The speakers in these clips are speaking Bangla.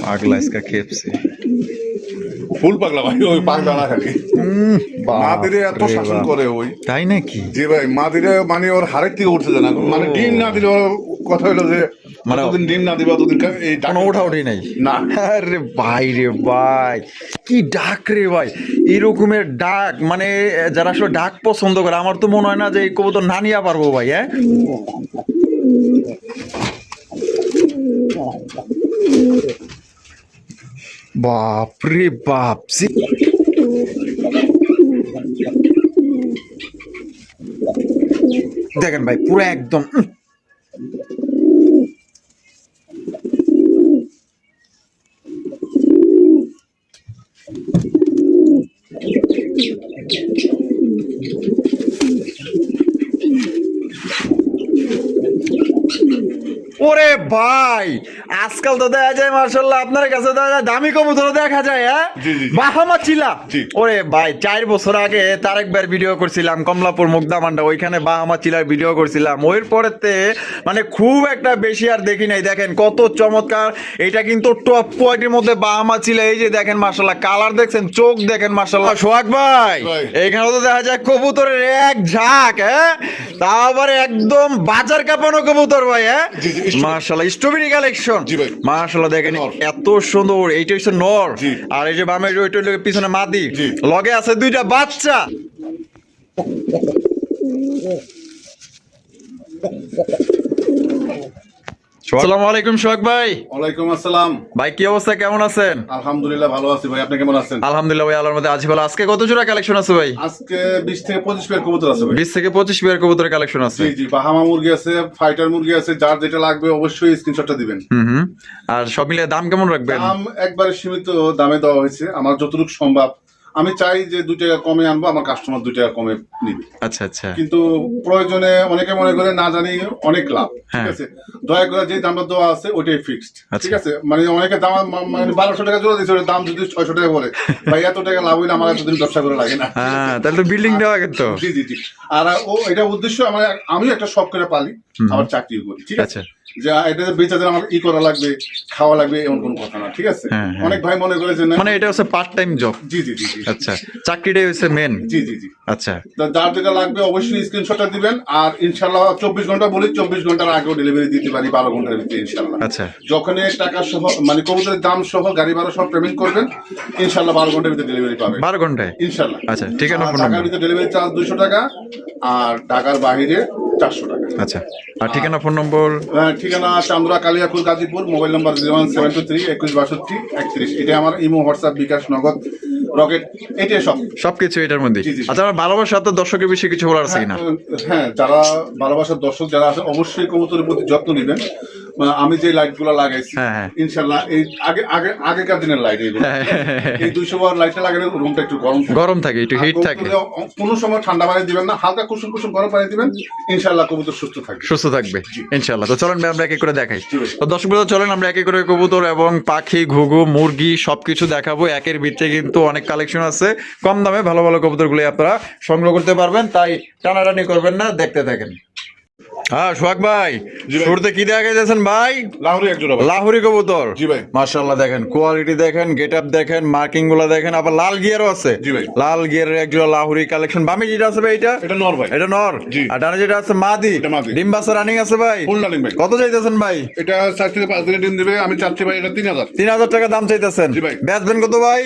পাগলা इसका খেপছে ফুল পাগলা ভাই, ওই পাগলা না খালি মাদিরে এত শাসন করে ওই, তাই নাকি? যে ভাই মাদিরে মানে ওর হারের থেকে উঠছে না, মানে ডিম না দিলে ওর কথা হলো যে মানে যতদিন ডিম না দিবা ততদিন এই কোনো ওঠা ওঠি নাই না। আরে ভাই রে ভাই, কি ডাক রে ভাই, এরকমের ডাক মানে যারা আসলে ডাক পছন্দ করে, আমার তো মনে হয় না যে এই কবুতর না নিয়ে পারবো ভাই। হ্যাঁ বাপ রে বাপ, দেখেন ভাই পুরো একদম ওরে ভাই, আজকাল তো দেখা যায় মার্শাল্লাহ আপনার কাছে দেখা যায় দামি কবুতর দেখা যায়। হ্যাঁ বাহামা চিলা, ওরে ভাই 4 বছর আগে তারেকবার ভিডিও করছিলাম কমলাপুর মুগদামান্ডা, ওইখানে বাহামা চিলার ভিডিও করছিলাম। ওই পরেতে মানে খুব একটা বেশি আর দেখি নাই। দেখেন কত চমৎকার, এটা কিন্তু টপ কোয়ালিটির মধ্যে বাহামা চিলা। এই যে দেখেন মার্শাল্লাহ কালার দেখছেন, চোখ দেখেন মার্শাল্লাহ। সোহাগ ভাই এইখানে তো দেখা যায় কবুতরের এক ঝাঁক, হ্যাঁ তারপরে একদম বাজার কাঁপানো কবুতর ভাই। হ্যাঁ মাশাআল্লাহ স্ট্রবেরি কালেকশন, মাশাআল্লাহ দেখেন এত সুন্দর। এইটা হচ্ছে নর, আর এই যে বামে ওইটা হলো পিছনে মাদি, লগে আছে 2টা বাচ্চা। আসসালামু আলাইকুম সোহাগ ভাই। ওয়ালাইকুম আসসালাম ভাই, কি অবস্থা, কেমন আছেন? আলহামদুলিল্লাহ ভালো আছি ভাই, আপনি কেমন আছেন? আলহামদুলিল্লাহ ভাই, আল্লাহর মধ্যে আছি ভালো। আজকে কত জোড়া কালেকশন আছে ভাই? আজকে 20 থেকে 25 পেয়ার কবুতর আছে ভাই। 20 থেকে 25 পেয়ার কবুতরের কালেকশন আছে। জি জি, বাহামা মুরগি আছে, ফাইটার মুরগি আছে, যার যেটা লাগবে অবশ্যই স্ক্রিনশটটা দিবেন। হুম। আর সব মিলে দাম কেমন রাখবেন? দাম একবারে সীমিত দামে দেওয়া হয়েছে, আমার যতটুকু সম্ভব। আমি চাই যে 2 টাকা কমে আনবো, আমার কাস্টমার 2 টাকা কমে নিবে। আচ্ছা আচ্ছা। কিন্তু প্রয়োজনে অনেকে মনে করে না জানি অনেক লাভ, ঠিক আছে, দয়া করে যে দামটা দেওয়া আছে ওইটাই ফিক্সড, ঠিক আছে। মানে অনেকে দাম মানে 1200 টাকা জোড়া দিচ্ছে, ওর দাম যদি 600 টাকা বলে, ভাই এত টাকা লাভ হইলে আমার এতদিন ব্যবসা করে লাগে না। হ্যাঁ তাহলে তো বিল্ডিং দেওয়া কিন্তু। জি জি জি। আর ও এটা উদ্দেশ্য, আমি একটা শখ করে পালি, আবার চাকরিও করি, ঠিক আছে। যে এটা বেচা যায় আমার করা লাগবে, খাওয়া লাগবে এমন কোনো কথা না, ঠিক আছে। অনেক ভাই মনে করে যে না, মানে এটা হচ্ছে পার্ট টাইম জব। জি জি জি। আচ্ছা, চাকরিটাই হচ্ছে মেন। জি জি জি। আচ্ছা, যার যেটা লাগবে অবশ্যই স্ক্রিনশটটা দিবেন, আর ইনশাআল্লাহ 24 ঘন্টা বলি, 24 ঘন্টার আগেও ডেলিভারি দিতে পারি, 12 ঘন্টার ভিতরে ইনশাআল্লাহ। আচ্ছা, যখন টাকা সহ মানে কবুতরের দাম সহ গাড়ি ভাড়া সহ পেমেন্ট করবেন, ইনশাআল্লাহ 12 ঘন্টার ভিতরে ডেলিভারি পাবেন। 12 ঘন্টায় ইনশাআল্লাহ। আচ্ছা, ঠিক আছে। ঢাকার ভিতরে ডেলিভারি চার্জ 200 টাকা, আর ঢাকার বাইরে 400 টাকা। আচ্ছা, আর ঠিকানা ফোন নম্বর? ঠিকানা চান্দুরা কালিয়াকুল গাজীপুর, মোবাইল নাম্বার 01723 2162 31। এটা আমার ইমো, হোয়াটসঅ্যাপ, বিকাশ, নগদ, রকেট, এটাই সবকিছু এটার মধ্যে। আচ্ছা, আমার ভালোবাসা তো দর্শকের বিষয়ে কিছু বলার আছে কিনা? হ্যাঁ, যারা ভালোবাসার দর্শক যারা আছে অবশ্যই কবুতরের প্রতি যত্ন নেবেন। আমি যে লাইট গুলো লাগাইছি ইনশাল্লাহ, এই আগেকার দিনের লাইট, এই 200 ওয়াট লাইটটা লাগালে রুমটা একটু গরম থাকে, একটু হিট থাকে। কোনো সময় ঠান্ডা পানি দিবেন না, হালকা কুসুম কুসুম গরম পানি দিবেন, ইনশাল্লাহ কবুতর সুস্থ থাকবে ইনশাল্লাহ। তো চলেন আমরা এক এক করে দেখাই। তো দর্শক চলেন আমরা এক এক করে কবুতর এবং পাখি, ঘুঘু, মুরগি সবকিছু দেখাবো। একের ভিতরে কিন্তু অনেক কালেকশন আছে, কম দামে ভালো ভালো কবুতরগুলো আপনারা সংগ্রহ করতে পারবেন, তাই টানাটানি করবেন না, দেখতে থাকেন। হ্যাঁ সোহাগ ভাই, শুরুতে কি দেখা যাচ্ছেন ভাই? লাহুরি কবুতর। জি ভাই, মাশাআল্লাহ দেখেন কোয়ালিটি দেখেন, গেট আপ দেখেন, মার্কিং গুলো দেখেন, আবার লাল গিয়ারও আছে। জি ভাই, লাল গিয়ারের একজোড়া লাহুরি কালেকশন। বামে যেটা আছে ভাই এটা নর ভাই, এটা নর। আর ডানে যেটা আছে মাদি, ডিম বাচ্চা রানিং আছে ভাই, ফুল রানিং ভাই। কত চাইতেছেন ভাই? এটা 4 থেকে 5 দিনে ডিম দিবে, আমি চাচ্ছি ভাই এটা 3000 টাকা দাম চাইতেছেন। জি ভাই। বেচবেন কত ভাই?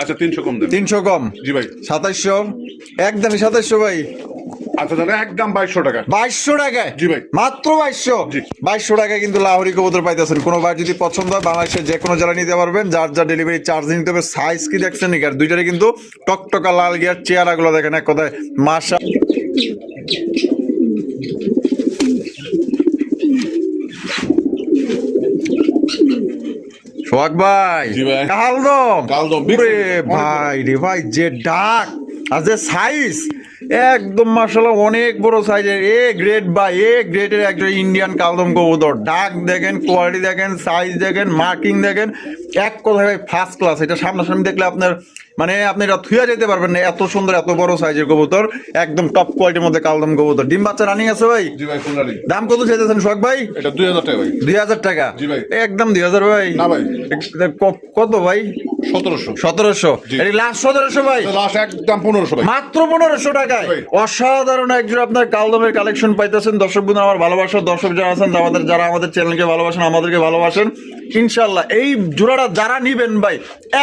আচ্ছা 300 কম দেন। 300 কম? জি ভাই। 2700, একদমই 2700 ভাই। আচ্ছা তাহলে একদম 2200 টাকা। 2200 টাকায়? জি ভাই, মাত্র 2200। 2200 টাকায় কিন্তু লাহোরি কবুতর পাইতেছেন। কোনো ভাই যদি পছন্দ হয় বাংলাদেশের যে কোনো জেলা নিতে পারবেন, যার যা ডেলিভারি চার্জ নিতে হবে। সাইজ কি দেখছেন নাকি? আর দুইটারে কিন্তু টকটকা লাল গিয়ার, চেহারাগুলো দেখেন এক কথায় মাশা। সোহাগ ভাই, কালদম ভাই রে ভাই, যে ডাক আর যে সাইজ একদম মাশাআল্লাহ অনেক বড় সাইজের, এ গ্রেড বা এ গ্রেডের একটা ইন্ডিয়ান কালদম কবুতর। ডাক দেখেন, কোয়ালিটি দেখেন, সাইজ দেখেন, মার্কিং দেখেন, এক কথায় ভাই ফার্স্ট ক্লাস। এটা সামনাসামনি দেখলে আপনার মানে আপনি এটা থুয়া যেতে পারবেন না, এত সুন্দর এত বড় সাইজের কবুতর, একদম টপ কোয়ালিটির মধ্যে কালদম কবুতর। ডিম বাচ্চা রানিং আছে ভাই? জি ভাই, ফুল রানিং। দাম কত চাইতেছেন সোহাগ ভাই? এটা 2000 টাকা ভাই। 2000 টাকা? জি ভাই। একদম 2000 ভাই? না ভাই, কত ভাই? 1700। 1700? এই লাস্ট 1700 ভাই? লাস্ট একদম 1500 ভাই। মাত্র 1500 টাকায় ভাই। অসাধারণ একজন আপনার কালদমের কালেকশন পাইতেছেন। দর্শক বন্ধু, আমার ভালোবাসার দর্শক যারা আছেন, যারা আমাদের চ্যানেলকে ভালোবাসেন, আমাদেরকে ভালোবাসেন, ইনশাল্লাহ এই জোড়াটা যারা নিবেন ভাই,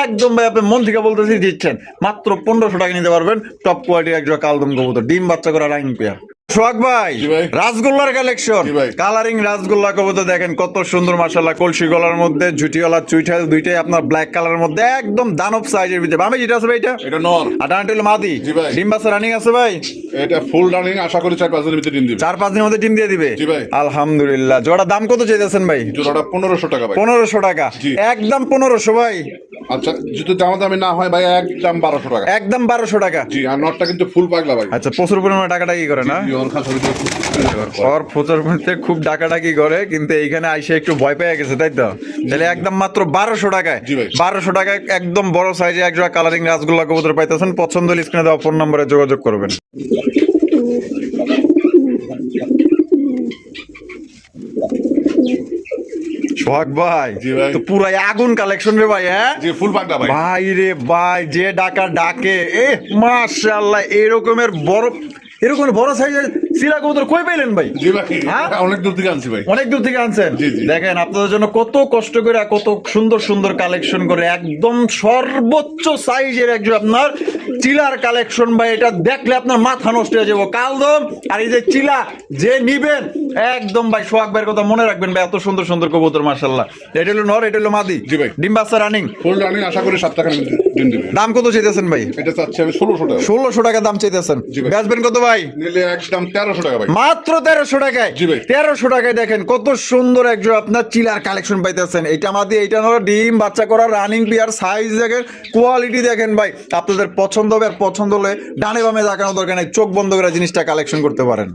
একদম ভাই আপনি মন থেকে বলতেছি দিচ্ছেন, মাত্র 1500 টাকা নিতে পারবেন টপ কোয়ালিটির এক জোড়া কালদম কবুতর, ডিম বাচ্চা করা লাইন পেয়ার। সোহাগ ভাই, জি ভাই। রাসগোল্লার কালেকশন, জি ভাই। কালারিং রাসগোল্লা কবুতর দেখেন কত সুন্দর মাশাআল্লাহ, কলসি গলার মধ্যে ঝুটিওয়ালা চুইঠাল দুইটাই আপনার ব্ল্যাক কালারের মধ্যে একদম দানব সাইজের ভিতরে। আমি যেটা আছে ভাই এটা নর, আর ডানটা হলো মাদি। জি ভাই। ডিম বাচ্চা রানিং আছে ভাই? এটা ফুল রানিং, আশা করি 4-5 দিনের ভিতরে ডিম দিবে। 4-5 দিনের মধ্যে ডিম দিয়ে দিবে? জি ভাই। আলহামদুলিল্লাহ। জোড়া দাম কত চাইতেছেন ভাই? জোড়াটা 1500 টাকা ভাই। 1500 টাকা? জি। একদম 1500 ভাই? আচ্ছা, যদি দামাদামি না হয় ভাই একদম 1200 টাকা। একদম 1200 টাকা? জি, আর নটটা কিন্তু ফুল পাগলা ভাই। আচ্ছা, প্রচুর পরিমাণে টাকাটা কি করে না? জি, ওর খাস হইতে ওর প্রচুর পরিমাণে খুব ডাকাডাকি করে, কিন্তু এইখানে আইসে একটু ভয় পেয়ে গেছে, তাই তো? তাহলে একদম মাত্র 1200 টাকায়? জি ভাই। 1200 টাকায় একদম বড় সাইজে একজোড়া কালারিং রাসগোল্লা কবুতর পাইতেছেন। পছন্দ হলে স্ক্রিনে দেওয়া ফোন নম্বরে যোগাযোগ করবেন। সোহাগ ভাই, জি ভাই। তো পুরাই আগুন কালেকশন রে ভাই। হ্যাঁ জি, ফুল পাগলা ভাই। ভাই রে ভাই, যে ডাকা ডাকে, এ মাশাআল্লাহ, এরকম বড় সাইজের সিলা কবুতর কই পাইলেন ভাই? জি ভাই, হ্যাঁ? অনেক দূর থেকে আনছি ভাই। অনেক দূর থেকে আনছেন? জি, জি। দেখেন আপনাদের জন্য কত কষ্ট করে কত সুন্দর সুন্দর কালেকশন করে, একদম সর্বোচ্চ সাইজের একজন আপনার চিলার কালেকশন ভাই। এটা দেখলে আপনার মাথা নষ্ট হয়ে যাবো। কালদম আর এই যে চিলা যে নিবেন, একদম ভাই সোহাগ ভাইয়ের কথা মনে রাখবেন ভাই, এত সুন্দর সুন্দর কবুতর মাশাআল্লাহ। এটা হলো নর, এটা হলো মাদি। জি ভাই। ডিম বাচ্চা রানিং? ফুল রানিং, আশা করি 7 টাকা ডিম দিবে। দাম কত চাইতেছেন ভাই? এটা চাচ্ছি আমি 1600 টাকা। 1600 টাকা দাম চাইতেছেন? জি ভাই। বেচবেন কত ভাই? নিলে একদম 1300 টাকা ভাই। মাত্র 1300 টাকায়? জি ভাই। 1300 টাকায় দেখেন কত সুন্দর একজন আপনার চিলার কালেকশন পাইতেছেন। এটা আমাদের এইটা হলো ডিম বাচ্চা করা রানিং প্লেয়ার, সাইজ দেখেন, কোয়ালিটি দেখেন ভাই, আপনাদের পছন্দ হবে। আর পছন্দ হলে ডানে বামে দেখানোর দরকার নেই, চোখ বন্ধ করে জিনিসটা কালেকশন করতে পারেন।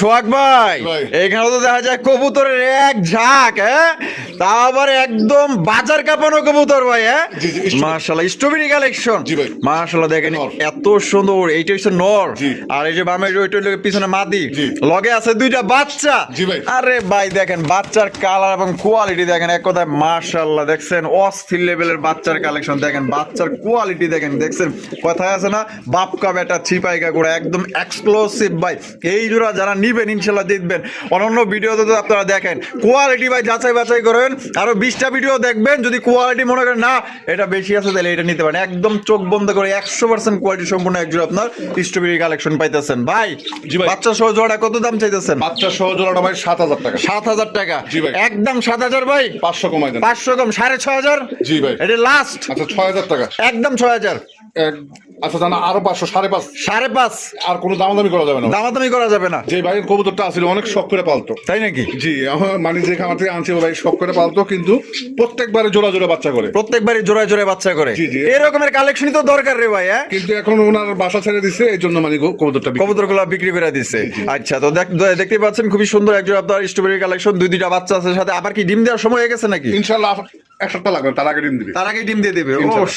সোহাগ ভাই, ভাই। এখানে তো দেখা যায় কবুতরের এক ঝাঁক, হ্যাঁ, তা আবার একদম বাজার কাঁপানো কবুতর ভাই। হ্যাঁ জি, জি, স্ট্রবেরি। মাশাআল্লাহ, স্ট্রবেরি কালেকশন। জি ভাই। মাশাআল্লাহ দেখেন নর। এত সুন্দর। এইটা হচ্ছে নর, জি। আর এই যে বামে ওইটা হলো পিছনে মাদি, জি। লগে আছে দুইটা বাচ্চা। জি ভাই। আরে ভাই দেখেন বাচ্চার কালার এবং কোয়ালিটি দেখেন, এক কথায় মাশাআল্লাহ, দেখছেন অস্থির লেভেলের বাচ্চার কালেকশন। দেখেন বাচ্চার কোয়ালিটি দেখছেন, কথায় আছে না, বাপকা বেটা ছিপাইকা করে, একদম এক্সক্লুসিভ ভাই। এই জোড়া যারা নিবেন ইনশাআল্লাহ জিতবেন। অন্যান্য ভিডিওতে তো আপনারা দেখেন কোয়ালিটি ভাই যাচাই বাছাই করেন, আরো 20টা ভিডিও দেখবেন, যদি কোয়ালিটি মনে করেন না এটা বেশি আছে তাহলে এটা নিতে পারেন। একদম চোখ বন্ধ করে 100% কোয়ালিটি সম্পূর্ণ একজন আপনার স্ট্রবেরি কালেকশন পাইতেছেন ভাই। জি ভাই। বাচ্চা সহ জোড়া কত দাম চাইতেছেন? বাচ্চা সহ জোড়াটা ভাই 7000 টাকা। 7000 টাকা? জি ভাই। একদম 7000 ভাই? 500 কমাই দেন। 500 কম, 6500? জি ভাই। এটা লাস্ট? আচ্ছা, 6000 টাকা। একদম 6000? আচ্ছা, জানা আরো 500, 5.5। 5.5? আর কোনো দামাদামি করা যাবে না। দামাদামি করা যাবে না? যে ভাইয়ের কবুতরটা আসলে অনেক শখ করে পালতো। তাই নাকি? জি, আমার মানে যে খামার থেকে আনছে ও ভাই শখ করে পালতো, কিন্তু প্রত্যেকবারে জোড়া জোড়া বাচ্চা করে। প্রত্যেকবারই জোড়ায় জোড়ায় বাচ্চা করে? জি, জি। এরকমের কালেকশনই তো দরকার রে ভাই। হ্যাঁ, কিন্তু এখন ওনার বাসা ছেড়ে দিচ্ছে, এই জন্য মানে কবুতরটা কবুতর গুলা বিক্রি করে দিচ্ছে। আচ্ছা, তো দেখতে পাচ্ছেন খুবই সুন্দর একজন আপনার স্ট্রবেরি কালেকশন, দুইটা বাচ্চা আছে সাথে। আবার কি ডিম দেওয়ার সময় হয়ে গেছে নাকি? ইনশাল্লাহ 1 সপ্তাহ লাগবে, তার আগে ডিম দিবে। তার আগে ডিম দিয়ে দেবে? ও ইনশাল্লাহ।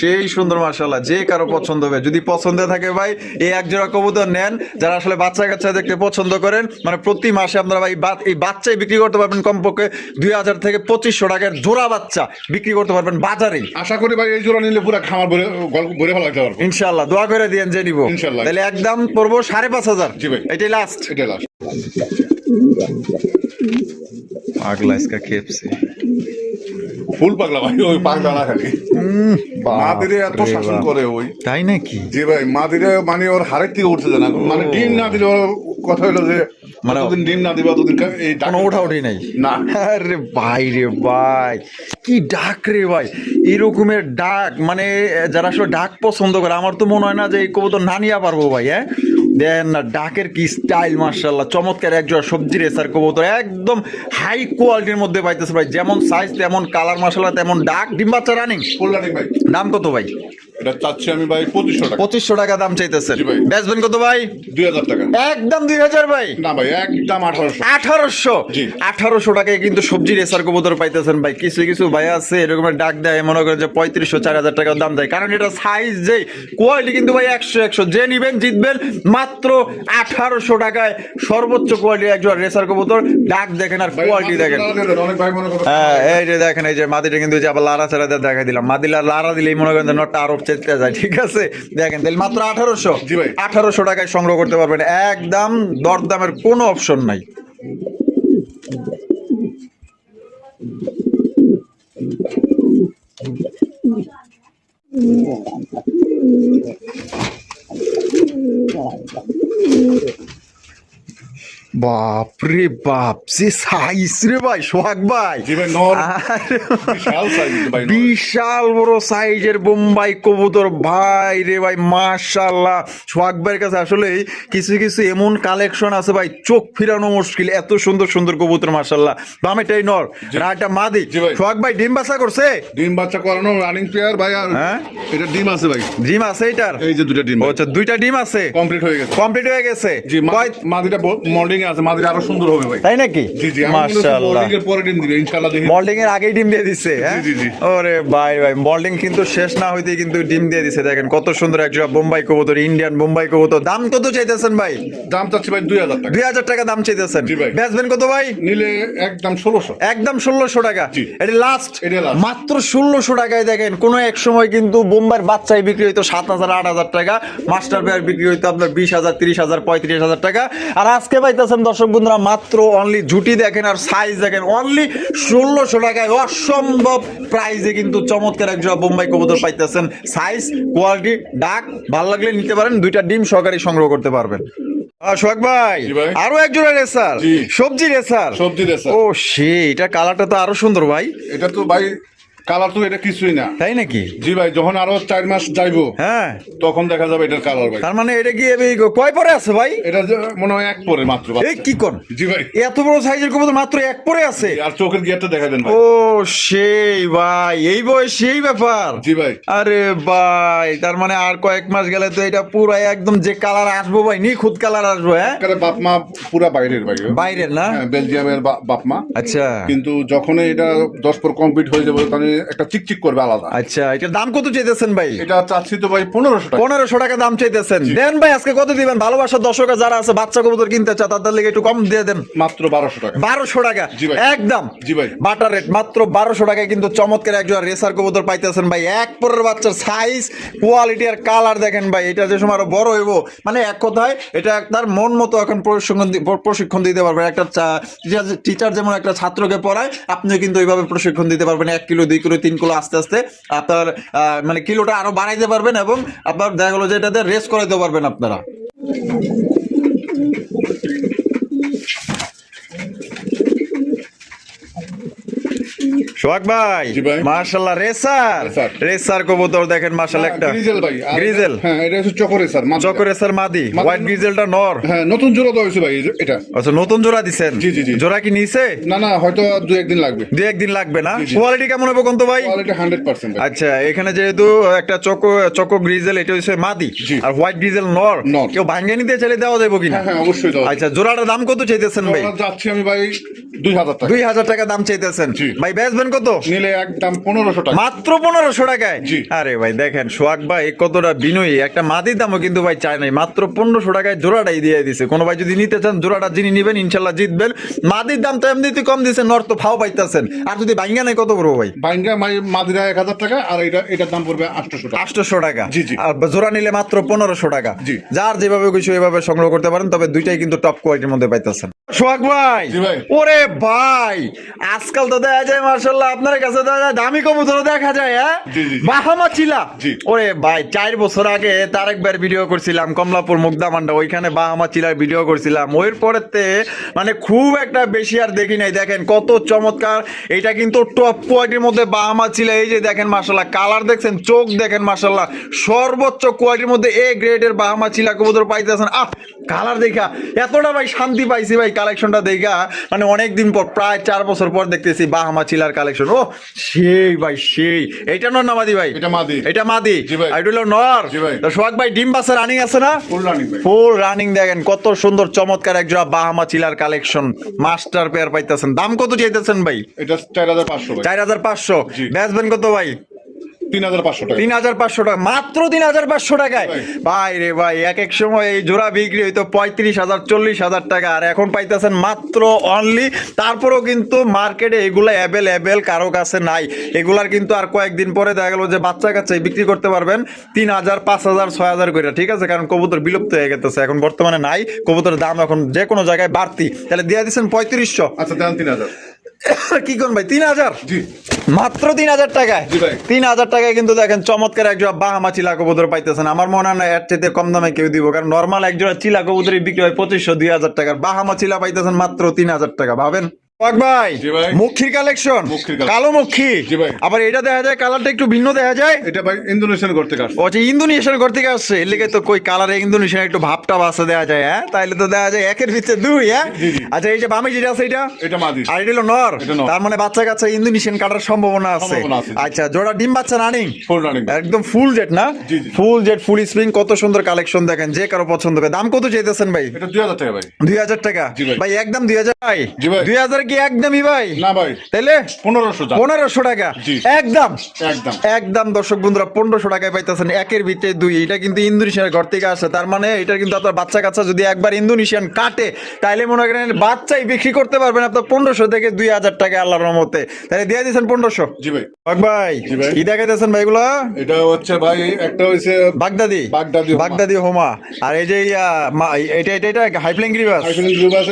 সেই সুন্দর মাশাআল্লাহ। যে কারো পছন্দ হবে, যদি পছন্দ থাকে ভাই, এই এক জোড়া কবুতর নেন। যারা আসলে বাচ্চা কাচ্চা দেখতে পছন্দ করেন, মানে প্রতি মাসে আপনারা ভাই এই বাচ্চাই বিক্রি করতে পারবেন কমপক্ষে 2000 থেকে 2500 টাকার জোড়া বাচ্চা বিক্রি করতে পারবেন বাজারেই। আশা করি ভাই এই জোড়া নিলে পুরো খামার ভরে ফেলা যেতে পারবো ইনশাআল্লাহ। দোয়া করে দিয়েন যে নিব। ইনশাআল্লাহ। তাহলে একদম পড়বো 5500? জি ভাই। এটাই লাস্ট? এটা লাস্ট। আগলা ইসকা খেপছে ফুল পাগলা ভাই, ওই পাগলা না খালি মাদিরে এত শাসন করে ওই। তাই নাকি? জি ভাই, মাদিরে মানে ওর হারের থেকে উঠছে না, মানে ডিম না দিলে ওর কথা হলো যে মানে যতদিন ডিম না দিবা ততদিন এই কোনো ওঠাউঠি নাই না। আরে ভাই রে ভাই, কি ডাক রে ভাই, এরকমের ডাক, মানে যারা আসলে ডাক পছন্দ করে, আমার তো মনে হয় না যে এই কবুতর না নিয়ে পারবো ভাই। হ্যাঁ, দেন না ডাকের কি স্টাইল, মাশাআল্লাহ, চমৎকার একজোড়া সবজি রেসার কবুতর, একদম হাই কোয়ালিটির মধ্যে পাইতেছে ভাই। যেমন সাইজ তেমন কালার, মাশাআল্লাহ তেমন ডাক। ডিম বাচ্চা রানিং? ফুল রানিং ভাই। দাম কত ভাই? এটা এটা চাচ্ছি আমি ভাই 2500 টাকা। 2500 টাকা দাম চাইতেছেন। বেচবেন কত ভাই? 2000 টাকা। একদম 2000 ভাই? না ভাই, একদম 1800। 1800? 1800 টাকায় কিন্তু সবজি রেসার কবুতর পাইতেছেন ভাই। কিছু কিছু ভাই আছে এরকম ডাক দেয়, মনে করেন যে 3500 4000 টাকা দাম দেয়, কারণ এটা সাইজ যে কোয়ালিটি কিন্তু ভাই 100 যে নিবেন জিতবেন। মাত্র 1800 টাকায় সর্বোচ্চ কোয়ালিটি একজন রেসার কবুতর। ডাক দেখেন আর কোয়ালিটি দেখেন। হ্যাঁ, এই যে দেখেন, এই যে মাদিটা কিন্তু যে আবার লারা চারা দেখাই দিলাম, মাদিলা লারা দিলেই মনে করেন নটটা আরব চেতে যায়। ঠিক আছে, দেখেন তাহলে মাত্র 1800। 1800 টাকায় সংগ্রহ করতে পারবেন, একদম দরদামের কোনো অপশন নাই। বাপ রে বাপ, যে সাইজ রে ভাই সোহাগ ভাই, বিশাল বড় সাইজের বোম্বাই কবুতর ভাই রে ভাই, মাশাআল্লাহ। সোহাগ ভাইয়ের কাছে আসলে কিছু কিছু এমন কালেকশন আছে ভাই, চোখ ফিরানো মুশকিল, এত সুন্দর সুন্দর কবুতর মাশাআল্লাহ। বামেটাই নর, রাটা মাদি। সোহাগ ভাই ডিম বাচ্চা করছে? ডিম বাচ্চা করানো রানিং পেয়ার ভাই। আর হ্যাঁ, এটা ডিম আছে ভাই, ডিম আছে এটার। এই যে দুটো ডিম। আচ্ছা, দুইটা ডিম আছে, কমপ্লিট হয়ে গেছে। কমপ্লিট হয়ে গেছে। জি, মাদিটা মোল্ডিং আছে, মাদিটা আরো সুন্দর হবে ভাই। তাই নাকি? জি জি, মাশাআল্লাহ। মোল্ডিং এর পরে ডিম দিবে ইনশাআল্লাহ। দেখি মোল্ডিং এর আগেই ডিম দিয়ে দিছে। হ্যাঁ জি জি। ওরে ভাই ভাই, মোল্ডিং কিন্তু শেষ না হইতেই কিন্তু ডিম দিয়ে দিছে। দেখেন কত সুন্দর একজোড়া বোম্বাই কবুতর, ইন্ডিয়ান বোম্বাই কবুতর। দাম কত চাইতেছেন ভাই? দাম চাচ্ছি ভাই 2000 টাকা। 2000 টাকা দাম চাইতেছেন। বেচবেন কত ভাই? নিলে একদম 1600। একদম 1600 টাকা। এটা লাস্ট, মাত্র 1600 টাকায়। দেখেন কোন এক সময় কিন্তু বোম্বাইয়ের বাচ্চাই বিক্রি হইতো 7000 8000 টাকা, মাস্টার পেয়ার বিক্রি হইতো আপনার 20000 30000 35000 টাকা। আর আজকে পাইতেছেন দর্শক বন্ধুরা মাত্র অনলি জুটি দেখেন আর সাইজ দেখেন, অনলি 1600 টাকায় অসম্ভব প্রাইজে কিন্তু চমৎকার একজোড়া বোম্বাই কবুতর পাইতেছেন। সাইজ, কোয়ালিটি, ডাক ভালো লাগলে নিতে পারেন, দুইটা ডিম সহকারে সংগ্রহ করতে পারবেন। সোহাগ ভাই, আরো একজোড়া রেসার, সবজি রেসার। সবজি রেসার, ও সেই, এটা কালারটা তো আরো সুন্দর ভাই। এটা তো ভাই কালার তো এটা কিছুই না। তাই নাকি? জি ভাই, যখন আরো 4 মাস যাইবো, হ্যাঁ, তখন দেখা যাবে এটার কালার ভাই। তার মানে এটা কি কয় পরে আছে ভাই? এটা মনে হয় 1 পরে মাত্র। এই কি কোন? জি ভাই, এত বড় সাইজের কবুতর মাত্র 1 পরে আছে। আর চোখের গিয়ারটা দেখা দেন ভাই। ও সেই ভাই, এই বয়স সেই ব্যাপার। জি ভাই। আরে ভাই, তার মানে আর কয়েক মাস গেলে তো এটা পুরো একদম যে কালার আসবো ভাই, নিখুঁত কালার আসবো। হ্যাঁ, বাপ মা পুরা বাইরের ভাই। বাইরের না? বেলজিয়ামের বাপ মা। আচ্ছা, কিন্তু যখন এটা 10 পর কমপ্লিট হয়ে যাবে তখন একটা চিকচিক করবে আলাদা। আচ্ছা, এটার দাম কত চাইতেছেন ভাই? এটা চাচ্ছি তো ভাই 1500 টাকা। 1500 টাকা দাম চাইতেছেন। দেন ভাই, আজকে কত দিবেন? ভালোবাসার দর্শক যারা আছে বাচ্চা কবুতর কিনতে চায় তাদের লাগি একটু কম দিয়ে দেন। মাত্র 1200 টাকা। 1200 টাকা? জি ভাই, একদম। জি ভাই, বাটার রেট। মাত্র 1200 টাকায় কিন্তু চমৎকার একজন রেসার কবুতর পাইতেছেন ভাই। এক পরের বাচ্চার সাইজ, কোয়ালিটি আর কালার দেখেন ভাই। এটা যে সময় আরো বড় হইব, মানে এক কথায় এটা তার মন মতো এখন প্রশিক্ষণ দিতে পারবেন। একটা টিচার যেমন একটা ছাত্রকে পড়ায়, আপনি কিন্তু এইভাবে প্রশিক্ষণ দিতে পারবেন। 1 কিলো 2 কিলো 3 কিলো আস্তে আস্তে আপনার মানে কিলোটা আরো বাড়াইতে পারবেন, এবং আপনার দেখা গেলো যে এটাতে রেস করাইতে পারবেন আপনারা। সোহাগ ভাই, মাশাআল্লাহ, রেসার কবুতর দেখেন মাশাআল্লাহ। একটা গ্রিজেল ভাই, গ্রিজেল। হ্যাঁ, এটা হচ্ছে চকো রেসার মাদি। হোয়াইট গ্রিজেলটা নর। হ্যাঁ, নতুন জোড়া দেওয়া হয়েছে ভাই এটা। আচ্ছা, নতুন জোড়া দিবেন? জি জি জি। জোড়া কি নিছে? না না, হয়তো 2-1 দিন লাগবে। 2-1 দিন লাগবে না? কোয়ালিটি কেমন হবে কোন তো ভাই? কোয়ালিটি 100% ভাই। আচ্ছা, এখানে যেহেতু একটা চকো গ্রিজেল, এটা হচ্ছে মাদি, আর হোয়াইট গ্রিজেল নর। কেউ ভাঙে নিতে চাইলে দেওয়া যাবে কিনা? হ্যাঁ, অবশ্যই দেওয়া। আচ্ছা, জোড়াটার দাম কত চাইতেছেন ভাই? যাচ্ছি আমি ভাই 2000 টাকা। 2000 টাকা দাম চাইতেছেন ভাই। বেচবেন কত? নিলে একদম 1500 টাকা। মাত্র 1500 টাকায়? আরে ভাই দেখেন সোহাগ ভাই কতটা বিনয়ী। একটা মাদির দামও কিন্তু ভাই চায় নাই, মাত্র 1500 টাকায় জোড়াটাই দিয়ে দিছে। কোনো ভাই যদি নিতে চান জোড়াটা যিনি নিবেন ইনশাল্লাহ জিতবেন। মাদির দাম তো এমনিতে কম দিছে, নর তো ফাও পাইতেছেন। আর যদি বাইঙ্গা নাই কত বড় ভাই? বাইঙ্গা মাদিরা 1000 টাকা, আর এটার দাম পড়বে 800 টাকা। 800 টাকা? জি জি। আর জোড়া নিলে মাত্র 1500 টাকা। জি, যার যেভাবে কিছু এভাবে সংগ্রহ করতে পারেন, তবে দুইটাই কিন্তু টপ কোয়ালিটির মধ্যে পাইতেছেন। সোহাগ ভাই, ওরে ভাই, আজকাল তো দেখা যায় মাশাআল্লাহ আপনার কাছে দামি কবুতর দেখা যায়। হ্যাঁ, বাহামা চিলা। ওরে ভাই, 4 বছর আগে তারেক ভাইয়ের ভিডিও করছিলাম কমলাপুর মুগদামান্ডা, ওইখানে বাহামা চিলার ভিডিও করছিলাম। ওর পরেতে মানে খুব একটা বেশি আর দেখি নাই। দেখেন কত চমৎকার, এটা কিন্তু টপ কোয়ালিটির মধ্যে বাহামা চিলা। এই যে দেখেন মাশাআল্লাহ, কালার দেখছেন, চোখ দেখেন মাশাআল্লাহ, সর্বোচ্চ কোয়ালিটির মধ্যে এ গ্রেডের বাহামা চিলা কবুতর পাইতেছেন। কালার দেখা এতটা ভাই শান্তি পাইছি ভাই, কালেকশনটা দেখা মানে অনেক অনেকদিন পর প্রায় 4 বছর পর দেখতেছি বাহামা চিলার কালেকশন। ও সেই ভাই সেই, এইটা নর না মাদি ভাই? এটা মাদি। এটা মাদি, জি ভাই। এটা হলো নর। জি ভাই। তো সোহাগ ভাই ডিম বাচ্চা রানিং আছে না? ফুল রানিং ভাই। Full running. দেখেন কত সুন্দর চমৎকার এক জোড়া বাহামা চিলার কালেকশন, মাস্টার পেয়ার পাইতেছেন। দাম কত চাইতেছেন ভাই? এটা 4500 ভাই। 4500। বেচবেন কত ভাই? 3500 টাকা। 3500 টাকা, মাত্র 3500 টাকায়। ভাই রে ভাই, এক এক সময় এই জোড়া বিক্রি হইতো 35,000 40,000 টাকা, আর এখন পাইতেছেন মাত্র অনলি। তারপরেও কিন্তু মার্কেটে এগুলা অ্যাভেলেবেল কারো কাছে নাই। এগুলার কিন্তু আর কয়েকদিন পরে দেখা গেল যে বাচ্চা কাচ্চাই বিক্রি করতে পারবেন 3000 5000 6000 করে, ঠিক আছে? কারণ কবুতর বিলুপ্ত হয়ে গেছে, এখন বর্তমানে নাই। কবুতরের দাম এখন যে কোনো জায়গায় বাড়তি। তাহলে দিয়ে দিচ্ছেন 3500। আচ্ছা দেন 3000। কি কোন ভাই 3000? জি মাত্র 3000 টাকায়। জি ভাই। 3000 টাকায় কিন্তু দেখেন চমৎকার এক জোড়া বাহামা চিলা কবুতর পাইতেছেন। আমার মনে হয় না এর চাইতে কম দামে কেউ দিব, কারণ নর্মাল এক জোড়া চিলা কবুতরই বিক্রি হয় 2500 2000 টাকার, বাহামা চিলা পাইতেছেন মাত্র 3000 টাকা। ভাবেন ভাই, জি ভাই। মুখির কালেকশন, কালো মুখী। জি ভাই। আবার এটা দেখা যায় কালারটা একটু ভিন্ন দেখা যায়। এটা ভাই ইন্দোনেশিয়ান করতে কাজ। ও আচ্ছা, ইন্দোনেশিয়ান ঘর থেকে আসছে, এর লেগে তো কই কালারে ইন্দোনেশিয়ান একটু ভাবটা বাসা দেওয়া যায়। হ্যাঁ, তাইলে তো দেখা যায় একের ভিতরে দুই। হ্যাঁ, আচ্ছা এই যে বামে যেটা আছে এটা মাদি, আর এটা হলো নর। এটা নর। তার মানে বাচ্চা কাচ্চা ইন্দোনেশিয়ান কাটার সম্ভাবনা আছে। আচ্ছা, জোড়া ডিম বাচ্চা রানিং, ফুল রানিং, একদম ফুল জেট না? জি জি। ফুল জেট, ফুল স্প্রিং, কত সুন্দর কালেকশন দেখেন, যে কারো পছন্দ হবে। দাম কত চাইতেছেন ভাই? এটা 2000 টাকা ভাই। 2000 টাকা? জি ভাই। ভাই একদম 2000 ভাই? জি ভাই। 2000 কি একদমই ভাই? না ভাই, তাহলে 1500 টাকা। 1500 টাকা জি। একদম একদম একদম। দর্শক বন্ধুরা 1500 টাকায় পাইতেছেন একের ভিতরে দুই। এটা কিন্তু ইন্দোনেশিয়ার ঘর থেকে আসে, তার মানে এটা কিন্তু আপনার বাচ্চা কাচ্চা যদি একবার ইন্দোনেশিয়ান কাটে, তাইলে মনে করেন বাচ্চাই বিক্রি করতে পারবেন আপনার 1500 থেকে 2000 টাকা আল্লাহর রহমতে। তাহলে দিয়ে দিয়েছেন 1500। জি ভাই। ভাই জি ভাই। কি দেখাইতেছেন ভাই এগুলো? এটা হচ্ছে ভাই, একটা হইছে বাগদাদি, বাগদাদি হোমা। আর এই যে এটা এটা এটা হাইফ্লাইং গ্রিবাস,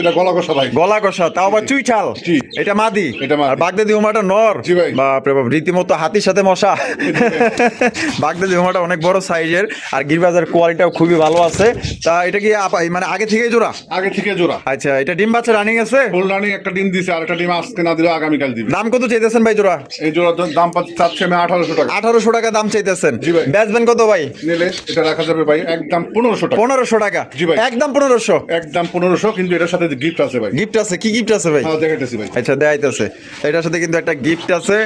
এটা গলা কষা ভাই, গলা কষা, তাও আবার চুইঠাল। জি। এটা মাদি, এটা মাদি। আর বাগদাদি হোমাটা নর। জি ভাই। বাপরে বাপ, রীতিমতো হাতির সাথে মশা। বাগদাদি হোমাটা অনেক বড় সাইজের, আর গিরবাজের কোয়ালিটিও খুবই ভালো আছে। তা এটা কি মানে আগে থেকে জোড়া? আগে থেকে জোড়া। আচ্ছা, এটা ডিম বাচ্চা রানিং আছে? ফুল রানিং, একটা ডিম দিছে, আর একটা ডিম আজকে না দিলে আগামীকাল দিবে। দাম কত চাইতেছেন ভাই জোড়া? এই জোড়ার দাম চাচ্ছে আমি 1800 টাকা। 1800 টাকা দাম চাইতেছেন? জি ভাই। বেচবেন কত ভাই? নিলে এটা রাখা যাবে ভাই একদম 1500 টাকা। 1500 টাকা? জি ভাই। একদম 1500? একদম 1500, কিন্তু এটার সাথে গিফট আছে ভাই। গিফট আছে? কি গিফট আছে ভাই? হ্যাঁ দেখাইতেছি ভাই। আচ্ছা দেখাইতেছে, এটার সাথে কিন্তু একটা গিফট আছে।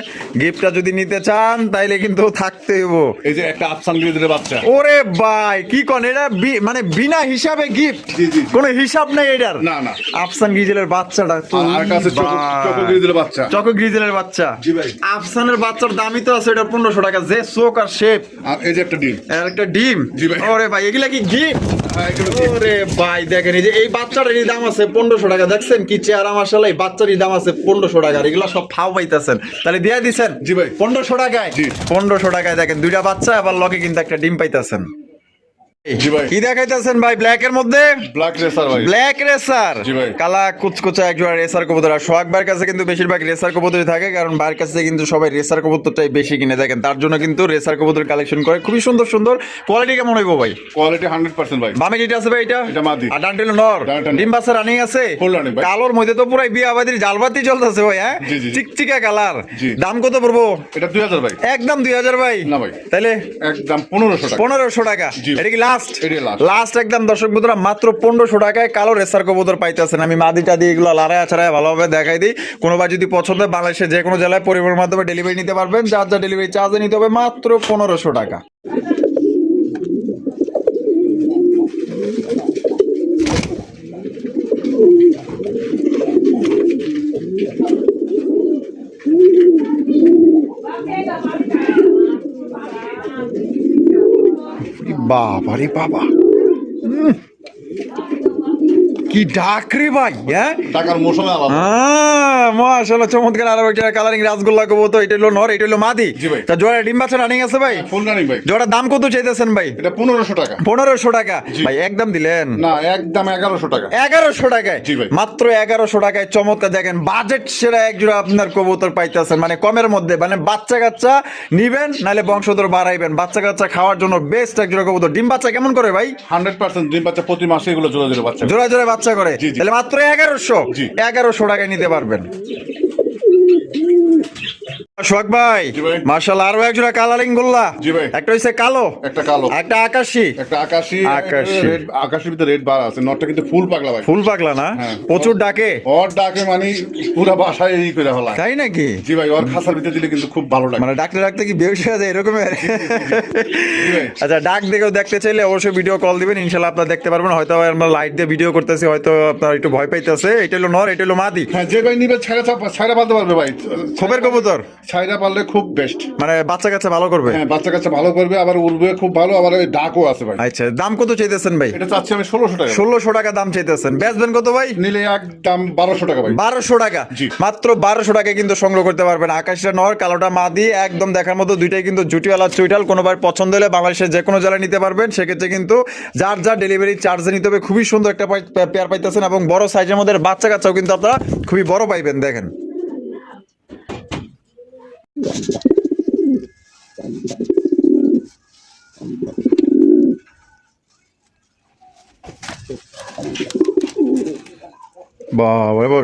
গিফটটা যদি নিতে চান তাইলে কিন্তু থাকতে হইব। এই যে একটা আফসান গিরিজের বাচ্চা। ওরে ভাই কি কোন, এটা মানে বিনা হিসাবে গিফট? জি জি। কোনো হিসাব নাই এটার? না না। আফসান গ্রিজেলের বাচ্চাটা তো, আর একটা আছে চকো গিরিজের বাচ্চা। চকো গ্রিজেলের বাচ্চা। জি ভাই। আফসানের বাচ্চার দামই তো আছে এটা 1500 টাকা, যে চোখ আর শেপ। আর এই যে একটা ডিম। আর একটা ডিম। জি ভাই। ওরে ভাই এগুলা কি গিফট? হ্যাঁ, এগুলো gift। ওরে ভাই দেখেন, এই যে এই বাচ্চাটারই দাম আছে 1500 টাকা। দেখছেন কি চেহারা, মাশাআল্লাহ। এই বাচ্চারই দাম আছে 1500 টাকা। আর এগুলা সব ফাও পাইতেছেন, তাহলে দিয়ে দিছেন? জি ভাই। 1500 টাকায়? জি। 1500 টাকায় দেখেন দুইটা বাচ্চা, আবার লকে কিন্তু একটা ডিম পাইতেছেন। জি ভাই। কি দেখাইতেছেন ভাই ব্ল্যাক এর মধ্যে? ব্ল্যাক রেসার ভাই। Black racer. জি ভাই। কালা কুচকুচা একজোড়া রেসার কবুতর। আর সোহাগ ভাইয়ের কাছে কিন্তু বেশিরভাগ রেসার কবুতরই থাকে, কারণ ভাইয়ের কাছে কিন্তু সবাই রেসার কবুতরটাই বেশি কিনে। দেখেন তার জন্য কিন্তু রেসার কবুতর কালেকশন করে, খুবই সুন্দর সুন্দর। কোয়ালিটি কেমন হইব ভাই? কোয়ালিটি 100% ভাই। বামে যেটা আছে ভাই এটা? এটা মাদি। আর ডান্টেল নর। ডান্টেল নর। ডিম বাচ্চা রানিং আছে? ফুল রানিং ভাই। কালোর মধ্যে তো পুরাই বিয়াবাদির জালবাতি চলতেছে ভাই। হ্যাঁ, জি, জি। চিকচিকা কালার। জি। দাম কত পড়বো? এটা 2000 ভাই। একদম 2000 ভাই? না ভাই। তাহলে একদম 1500 টাকা। 1500 টাকা? জি। এটা কি লাস্ট? এটাই last। লাস্ট একদম। দর্শক বন্ধুরা মাত্র 1500 টাকায় কালো রেসার কবুতর পাইতেছেন। আমি মাদিটা দিয়ে এগুলো লাড়ায় ছাড়ায় ভালোভাবে দেখাই দিই। কোনোবার যদি পছন্দ হয় বাংলাদেশের যে কোনো জেলায় পরিবহনের মাধ্যমে ডেলিভারি নিতে পারবেন। যার যা ডেলিভারি চার্জে নিতে হবে মাত্র 1500 টাকা। বাবা রে বাবা, কি ডাক রে ভাই। হ্যাঁ, টাকার মৌসুমে আলাদা। মাশাআল্লাহ, চমৎকার। আর একটা কালারিং রাসগোল্লা কবো তো, এটা হলো নর, এটা হলো মাদি। জি ভাই। তা জোড়া ডিম বাচ্চা রানিং আছে ভাই? ফুল রানিং ভাই। জোড়ার দাম কত চাইতেছেন ভাই? এটা 1500 টাকা। 1500 টাকা? জি। ভাই একদম দিলেন? না, একদম 1100 টাকা। 1100 টাকায়? জি ভাই। মাত্র 1100 টাকায় চমৎকার। দেখেন বাজেট সেরা এক জোড়া আপনার কবুতর পাইতেছেন, মানে কমের মধ্যে। মানে বাচ্চা কাচ্চা নিবেন, নাহলে বংশধর বাড়াইবেন, বাচ্চা কাচ্চা খাওয়ার জন্য বেস্ট এক জোড়া কবুতর। ডিম বাচ্চা কেমন করে ভাই? 100% ডিম বাচ্চা প্রতি মাসে এগুলো জোড়া জোড়া বাচ্চা। জোড়া জোড়া বাচ্চা করে? জি, জি। তাহলে মাত্র 1100? জি। 1100 টাকায় নিতে পারবেন। সোহাগ ভাই জি ভাই। মাশাআল্লাহ আরো একজোড়া কালারিং গোল্লা জি ভাই। একটা হইছে কালো একটা কালো, একটা আকাশী একটা আকাশি, আকাশি। red, আকাশির ভিতরে রেড বার আছে। নটটা কিন্তু ফুল পাগলা ভাই, ফুল পাগলা না হ্যাঁ। প্রচুর ডাকে ওর ডাকে মানে পুরা বাসায় এই করে ফেলা। তাই নাকি জি ভাই, ওর খাসার ভিতরে দিলে কিন্তু খুব ভালো লাগে। মানে ডাকতে ডাকতে কি বেউস হয়ে যায় এরকমের জি ভাই। আচ্ছা ডাক দেখেও দেখতে চাইলে অবশ্যই ভিডিও কল দিবেন, ইনশাল্লাহ আপনারা দেখতে পারবেন। হয়তো আমরা লাইট দিয়ে ভিডিও করতেছি, হয়তো আপনার একটু ভয় পাইতেছে। এটা হলো নর, এটা হলো মাদি। হ্যাঁ, যে ভাই নিবে ছাইরা পালতে পারবে ভাই, খোপের কবুতর ছাইরা পারলে খুব বেস্ট। মানে বাচ্চা কাচ্চা ভালো করবে। হ্যাঁ, বাচ্চা কাচ্চা ভালো করবে, আবার উড়বে খুব ভালো, আবার এই ডাকও আছে ভাই। আচ্ছা দাম কত চাইতেছেন ভাই? এটা চাচ্ছি আমি 1600 টাকা। 1600 টাকা দাম চাইতেছেন, বেচবেন কত ভাই? নিলে একদম 1200 টাকা ভাই। 1200 টাকা, জি। মাত্র 1200 টাকায় কিন্তু সংগ্রহ করতে পারবেন। আকাশটা নর, কালোটা মাদি, একদম দেখার মতো দুইটাই কিন্তু জুটিওয়ালা চুইটাল। কোনোবার পছন্দ হলে বাংলাদেশের যে কোনো জেলায় নিতে পারবেন। সেক্ষেত্রে কিন্তু যার যার ডেলিভারি চার্জে নিতে হবে। খুবই সুন্দর একটা পেয়ার পাইতেছেন এবং বড় সাইজের মধ্যে বাচ্চা কাচ্চাও কিন্তু আপনারা খুবই বড় পাইবেন। দেখেন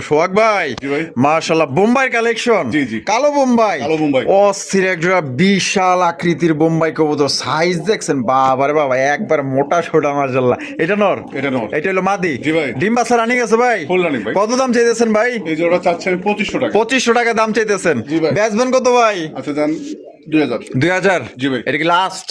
সোহাগ ভাই জি ভাই। মাশাআল্লাহ বোম্বাই কালেকশন। জি, জি। কালো বোম্বাই, কালো বোম্বাই। অস্থির একজোড়া বিশাল আকৃতির বোম্বাই কবুতর। সাইজ দেখছেন বাবারে বাবা, একবার মোটা সোটা মাশাআল্লাহ। এটা নর, এটা নর। এটা হলো মাদি। জি ভাই। ডিম বাচ্চা রানিং আছে ভাই? ফুল রানিং ভাই। কত দাম চাইতেছেন ভাই? এই জোড়া চাচ্ছি আমি 2500 টাকা। 2500 টাকা দাম চাইতেছেন। জি ভাই। বেচবেন কত ভাই? আচ্ছা যান 2000। 2000। জি ভাই। এটা কি লাস্ট?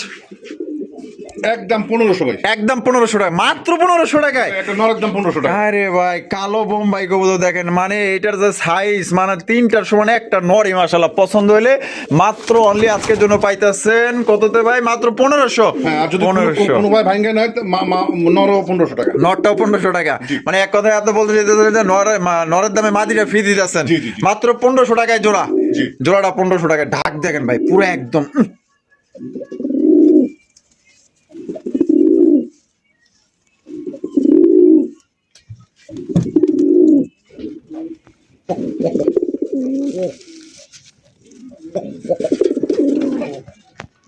একদম 1500 ভাই। একদম 1500 টাকা, মাত্র 1500 টাকায়। একটা নর একদম 1500 টাকা। আরে ভাই কালো বোম্বাই কবুতর দেখেন, মানে এটার যে সাইজ, মানে তিনটার সমান একটা নরই মাশাআল্লাহ। পছন্দ হলে মাত্র অনলি আজকের জন্য পাইতেছেন কততে ভাই? মাত্র 1500। হ্যাঁ, আর যদি 1500 কোনো ভাই ভাঙ্গে নয় নরও 1500 টাকা। নরটাও 1500 টাকা। মানে এক কথায় আপনি বলতে চাইতেছেন যে নরের দামে মাদিটা ফ্রি দিতেছেন। জি, জি, জি। মাত্র 1500 টাকায় জোড়া। জি। জোড়াটা 1500 টাকায়। ঢাক দেখেন ভাই পুরো একদম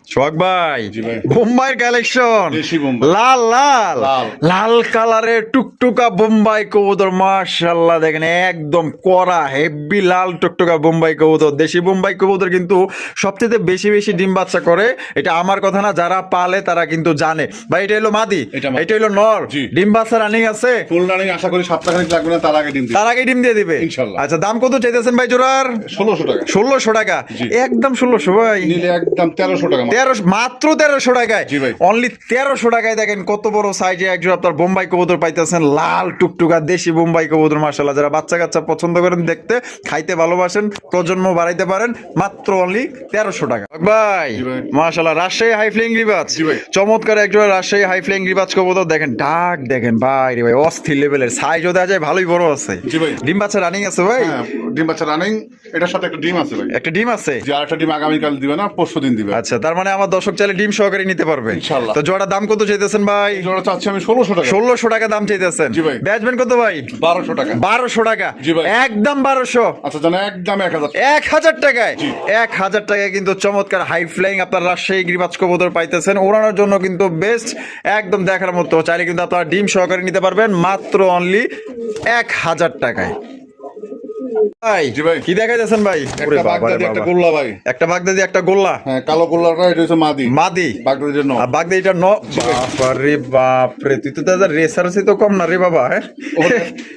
সোহাগ ভাই জি ভাই। বোম্বাই কালেকশন, দেশি বোম্বাই। লাল লাল লাল। লাল কালারের টুকটুকা বোম্বাই কবুতর মাশাআল্লাহ। দেখেন একদম কড়া হেভি লাল টুকটুকা বোম্বাই কবুতর। দেশি বোম্বাই কবুতর কিন্তু সবচেয়ে বেশি বেশি ডিম বাচ্চা করে। এটা আমার কথা না, যারা পালে তারা কিন্তু জানে। ভাই এটা হলো মাদি, এটা মাদি। এটা হলো নর। জি। ডিম বাচ্চা রানিং আছে? ফুল রানিং আশা করি সপ্তাহখানেক লাগবে না, তার আগে ডিম দিবে। তার আগে ডিম দিয়ে দিবে ইনশাআল্লাহ। আচ্ছা দাম কত চাইতেছেন ভাই জোড়ার? 1600 টাকা। 1600 টাকা। জি। একদম 1600 ভাই। নিলে একদম 1300 টাকা। 1300, মাত্র 1300 টাকায়। জি ভাই। অনলি 1300 টাকায় দেখেন কত বড় সাইজে একজন আপনার বোম্বাই কবুতর পাইতেছেন। লাল টুকটুকা দেশি বোম্বাই কবুতর মাশাআল্লাহ। যারা বাচ্চা কাচ্চা পছন্দ করেন, দেখতে খাইতে ভালোবাসেন, প্রজন্ম বাড়াইতে পারেন, মাত্র অনলি 1300 টাকা। ভাই জি ভাই। মাশাআল্লাহ রাজশাহী হাই ফ্লাইং রিবাজ, জি ভাই। চমৎকার একজন রাজশাহী হাই ফ্লাইং রিবাজ কবুতর। দেখেন ডাক দেখেন ভাই রে ভাই, অস্থির লেভেলের। সাইজও দেখা যায় ভালোই বড় আছে। জি ভাই। ডিম বাচ্চা রানিং আছে ভাই? হ্যাঁ, ডিম বাচ্চা রানিং। এটার সাথে একটা ডিম আছে ভাই। একটা ডিম আছে? যে আরেকটা ডিম আগামীকাল দিবে না, পরশু দিন দিবে। আচ্ছা তার মানে আমার দর্শক চাইলে ডিম সহকারে নিতে পারবে ইনশাআল্লাহ। তো জোড়ার দাম কত চাইতেছেন ভাই? এই জোড়া চাচ্ছি আমি 1600 টাকা। 1600 টাকা দাম চাইতেছেন। জি ভাই। বেচবেন কত ভাই? 1200 টাকা। 1200 টাকা। জি ভাই। একদম 1200। আচ্ছা জানা একদম 1000। 1000 টাকায়। জি। 1000 টাকায় কিন্তু চমৎকার হাই ফ্লাইং আপনার রাজশাহী গিরিবাজ কবুতর পাইতেছেন। ওড়ানোর জন্য কিন্তু বেস্ট, একদম দেখার মতো। চাইলে কিন্তু আপনারা ডিম সহকারে নিতে পারবেন মাত্র অনলি 1000 টাকায়। ভাই জি ভাই। কি দেখাইতেছেন ভাই? ওরে একটা বাবা রে বাগদাদি একটা বাবা। গোল্লা ভাই। একটা বাগদাদি একটা গোল্লা। হ্যাঁ, কালো গোল্লাটা এটা হচ্ছে মাদি। মাদি। বাগদাদির নর। আর বাগদা এটা বাপরে বাপরে, তুই তো দাদা রেসার আছে তো কম না রে বাবা। হ্যাঁ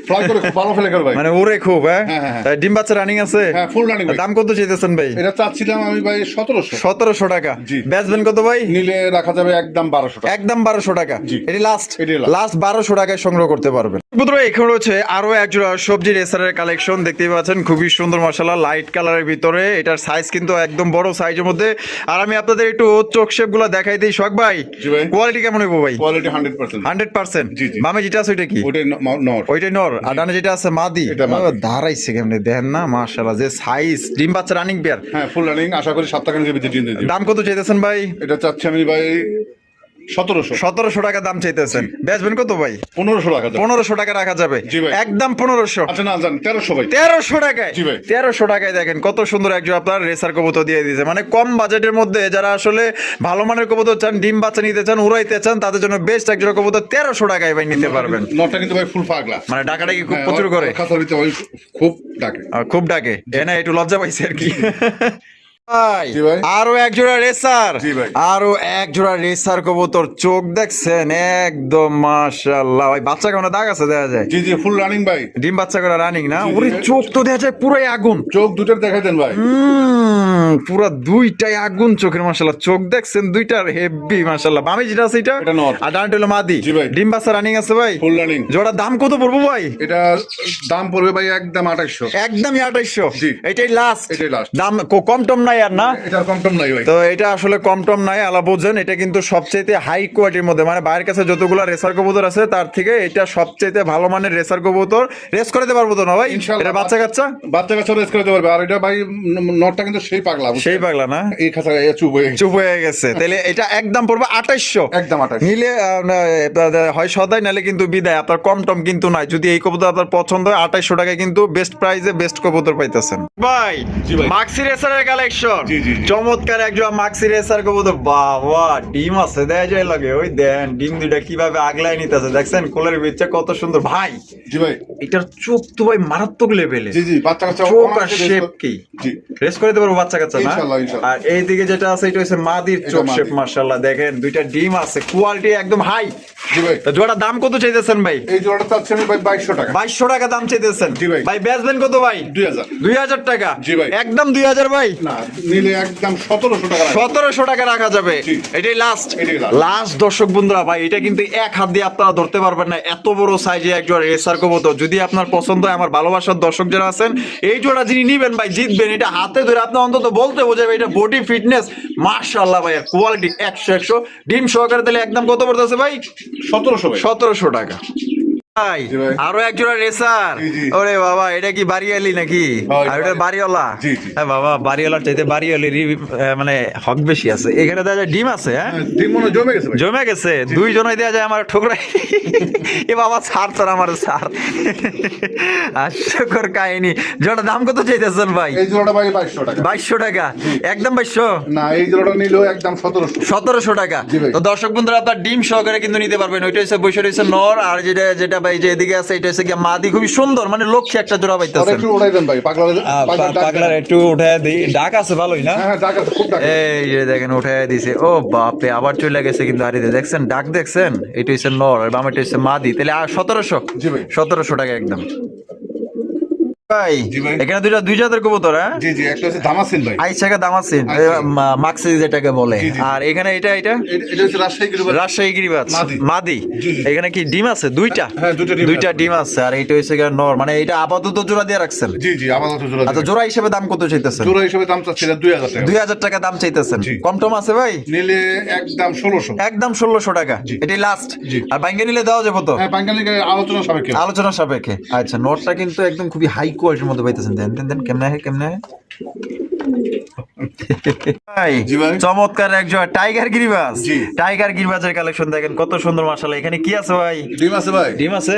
ফ্লাই করে খুব ভালো ফেলে করে ভাই। মানে ওরে খুব। হ্যাঁ হ্যাঁ, হ্যাঁ, হ্যাঁ। তাই ডিম বাচ্চা রানিং আছে? হ্যাঁ, ফুল রানিং ভাই। দাম কত চাইতেছেন ভাই? এটা চাচ্ছিলাম আমি ভাই 1700। 1700 টাকা। জি। বেচবেন কত ভাই? নিলে রাখা যাবে একদম 1200 টাকা। একদম 1200 টাকা। জি। এটি লাস্ট, এটাই last। লাস্ট 1200 টাকায় সংগ্রহ করতে পারবেন। বন্ধুরা এখানে রয়েছে আরো একজোড়া সবজি রেসারের কালেকশন। দেখতেই পাচ্ছেন খুবই সুন্দর মাশাআল্লাহ, লাইট কালারের ভিতরে। এটার সাইজ কিন্তু একদম বড় সাইজের মধ্যে। আর আমি আপনাদের একটু চোখ শেপ গুলো দেখাই দিই সোহাগ ভাই। জি ভাই। কোয়ালিটি কেমন হইব ভাই? কোয়ালিটি 100%। 100%। জি, জি। বামে যেটা আছে ওইটা কি? ওটাই নর। ওইটাই নর। আর ডানে যেটা আছে মাদি। এটা মাদি। দাঁড়াইছে কেমনে দেখেন না মাশাআল্লাহ, যে সাইজ। ডিম বাচ্চা রানিং পেয়ার। হ্যাঁ, ফুল রানিং আশা করি সপ্তাহখানেকের ভিতরে ডিম দিয়ে দিবে। দাম কত চাইতেছেন ভাই? এটা চাচ্ছি আমি ভাই 1700। 1700 টাকা দাম চাইতেছেন। বেচবেন কত ভাই? 1500 টাকা। 1500 টাকা রাখা যাবে। জি ভাই। একদম 1500। আচ্ছা না জান 1300 ভাই। 1300 টাকায়। জি ভাই। 1300 টাকায় দেখেন কত সুন্দর একজন আপনার রেসার কবুতর দিয়ে দিয়েছে। মানে কম বাজেটের মধ্যে যারা আসলে ভালো মানের কবুতর চান, ডিম বাচ্চা নিতে চান, উড়াইতে চান, তাদের জন্য বেস্ট একজন কবুতর 1300 টাকায় ভাই নিতে পারবেন। নরটা কিন্তু ভাই ফুল পাগলা। মানে ডাকাটা কি খুব হ্যাঁ, প্রচুর করে? খাসার ভিতরে ওই খুব ডাকে। খুব ডাকে। এ না একটু লজ্জা পাইছে আর কি। ভাই জি ভাই। আরো এক জোড়া রেসার, জি ভাই। আরো এক জোড়া রেসার কবুতর, চোখ দেখছেন একদম মাশাআল্লাহ ভাই, বাচ্চা কোনো দাগ আছে দেখা যায়, জি জি ফুল রানিং ভাই, ডিম বাচ্চা করে রানিং না, জি, জি। ওরে চোখ তো দেখা যায় পুরাই আগুন, চোখ দুটার দেখাই দেন ভাই। পুরা দুইটাই আগুন চোখের, মাশাআল্লাহ চোখ দেখছেন দুইটার হেভি মাশাআল্লাহ। বামে যেটা আছে এটা এটা নর। আর ডানটা হলো মাদি। জি ভাই। ডিম বাচ্চা রানিং আছে ভাই, ফুল রানিং। জোড়া দাম কত পড়বো ভাই? এটা দাম পড়বে ভাই একদম 2800। একদমই 2800। জি। এটাই লাস্ট, এটাই last। দাম কম টম নাই আর না। এটার কম টম নাই ভাই। তো এটা আসলে কম টম নাই, আলা বোঝেন, এটা কিন্তু সবচেয়ে হাই কোয়ালিটির মধ্যে, মানে বাইরের কাছে যতগুলো রেসার কবুতর আছে তার থেকে এটা সবচেয়ে ভালো মানের রেসার কবুতর। রেস করতে পারবো তো না ভাই? ইনশাআল্লাহ। এটা বাচ্চা কাচ্চা বাচ্চা কাচ্চা রেস করতে পারবে। আর এটা ভাই নটটা কিন্তু সেই পাগলা, সেই পাগলা না, এই খাঁচা চুপ হয়ে গেছে। চুপ হয়ে গেছে। তাহলে এটা একদম পড়বে 2800। একদম 2800। নিলে হয় সদাই, নালে কিন্তু বিদায়, আপনার কম টম কিন্তু নাই। যদি এই কবুতর আপনার পছন্দ হয় 2800 টাকায় কিন্তু বেস্ট প্রাইসে বেস্ট কবুতর পাইতেছেন ভাই। জি ভাই। মাক্সি রেসারের কালেকশন, জি, জি, জি। চমৎকার একজন মাক্সি রেসার কবুতর। বাবা ডিম আছে দেখা যায় লাগে, ওই দেন ডিম দুইটা কিভাবে আগলায় নিতেছে, দেখছেন কোলের বিচ্ছে কত সুন্দর ভাই। জি ভাই। এটার চোখ তো ভাই মারাত্মক লেভেলে, জি জি বাচ্চা কাচ্চা চোখ আর অনায়াসে race শেপ করে- কি জি রেস করে দিতে পারবো বাচ্চা কাচ্চা না। ইনশাআল্লাহ, ইনশাআল্লাহ। আর এইদিকে যেটা আছে এটা হচ্ছে মাদির এটা চোখ মাদি। শেপ, মাশাআল্লাহ দেখেন দুইটা ডিম আছে, কোয়ালিটি একদম হাই। জি ভাই। তো জোড়া দাম কত চাইতেছেন ভাই? এই জোড়াটা চাচ্ছি আমি ভাই 2200 টাকা। 2200 টাকা দাম চাইতেছেন। জি ভাই। ভাই বেচবেন কত ভাই? 2000। 2000 টাকা। জি ভাই। একদম 2000 ভাই, না নিলে একদম 1700 টাকা রাখবো। 1700 টাকা রাখা যাবে। জি। এটাই লাস্ট, এটাই last। লাস্ট দর্শক বন্ধুরা ভাই, এটা কিন্তু এক হাত দিয়ে আপনারা ধরতে পারবেন না, এত বড় সাইজে এক জোড়া রেসার কবুতর। যদি আপনার পছন্দ হয়, আমার ভালোবাসার দর্শক যারা আছেন, এই জোড়া যিনি নিবেন ভাই জিতবেন। এটা হাতে ধরে আপনি অন্তত বলতে বোঝাবে এটা বডি ফিটনেস মাশাআল্লাহ ভাই, কোয়ালিটি 100 ডিম সহকারে। তাহলে একদম কত পড়তেছে ভাই? 1700 ভাই। 1700 টাকা ভাই। জি ভাই। আরো এক জোড়া রেসার, জি, জি। ওরে বাবা এটা কি বাড়িয়ালি নাকি? হ্যাঁ, এটা আর এটা বাড়িওয়ালা। জি, জি। হ্যাঁ বাবা, বাড়িওয়ালার চাইতে বাড়িয়ালির মানে হক বেশি আছে। এখানে দেখা যায় ডিম আছে, হ্যাঁ হ্যাঁ, ডিম মনে হয় জমে গেছে ভাই। জমে গেছে, দুইজনই দেওয়া যায় আমার ঠোকরাই। এ বাবা ছাড় ছাড় আমার ছাড়, হাস্যকর কাহিনী। জোড়া দাম কত চাইতেছেন ভাই? এই জোড়াটা ভাই 2200 টাকা। 2200 টাকা, একদম 2200। না এই জোড়াটা নিলেও একদম 1700। 1700 টাকা। জি ভাই। তো দর্শক বন্ধুরা আপনার ডিম সহকারে কিন্তু নিতে পারবেন। ওইটা হচ্ছে বৈশাখ হচ্ছে নর, আর যেটা যেটা ভাই যে এদিকে আছে এটা হচ্ছে কি মাদি, খুবই সুন্দর, মানে লক্ষ্যে একটা জোড়া আর পাইতেছেন। একটু ওড়াই দেন ভাই, পাগলার একটু উঠায় দিই, ডাক আছে ভালোই না? হ্যাঁ হ্যাঁ ডাক আছে, খুব ডাক আছে। এই যে দেখেন উঠায় দিছে, ও বাপরে আবার চলে গেছে কিন্তু হারিতে, দেখছেন ডাক দেখছেন? এটা হচ্ছে নর আর বামেটা হচ্ছে মাদি। তাহলে আর 1700। জি ভাই। 1700 টাকা একদম ভাই। জি ভাই। এখানে দুই জাতের কবুতর, হ্যাঁ জি জি একটা হচ্ছে দামাসিন ভাই। আইসাকা দামাসিন, মাক্সি যেটাকে বলে। জি, জি। আর এখানে এটা এটা হচ্ছে রাজশাহী গিরিবাজ। রাজশাহী গিরিবাজ মাদি। মাদি। জি, জি। এখানে কি ডিম আছে দুইটা? হ্যাঁ, দুইটা ডিম আছে। আছে। আর এইটা হচ্ছে গিয়ে নর, মানে এটা আপাতত জোড়া দিয়ে রাখছেন। জি জি আপাতত জোড়া। আচ্ছা জোড়া হিসেবে দাম কত চাইতেছেন? জোড়া হিসেবে দাম চাচ্ছি 2000 টাকা। 2000 টাকা দাম চাইতেছেন। জি। কম টম আছে ভাই? নিলে একদম 1600। একদম 1600 টাকা, জি। এটাই লাস্ট। জি। আর বাইঙ্গা নিলে দেওয়া যাবে তো? হ্যাঁ বাঙালিকে আলোচনা সাপেক্ষে। আলোচনা সাপেক্ষে। আচ্ছা নোটটা কিন্তু একদম খুবই হাই কোয়ালিটির মধ্যে পাইতেছেন। দেন দেন দেন, কেমনে হয় কেমনে হয় ভাই? জি ভাই। চমৎকার একজন টাইগার গিরিবাজ। জি। টাইগার গিরিবাজের কালেকশন দেখেন কত সুন্দর মাশাআল্লাহ। এখানে কি আছে ভাই? ডিম আছে ভাই। ডিম আছে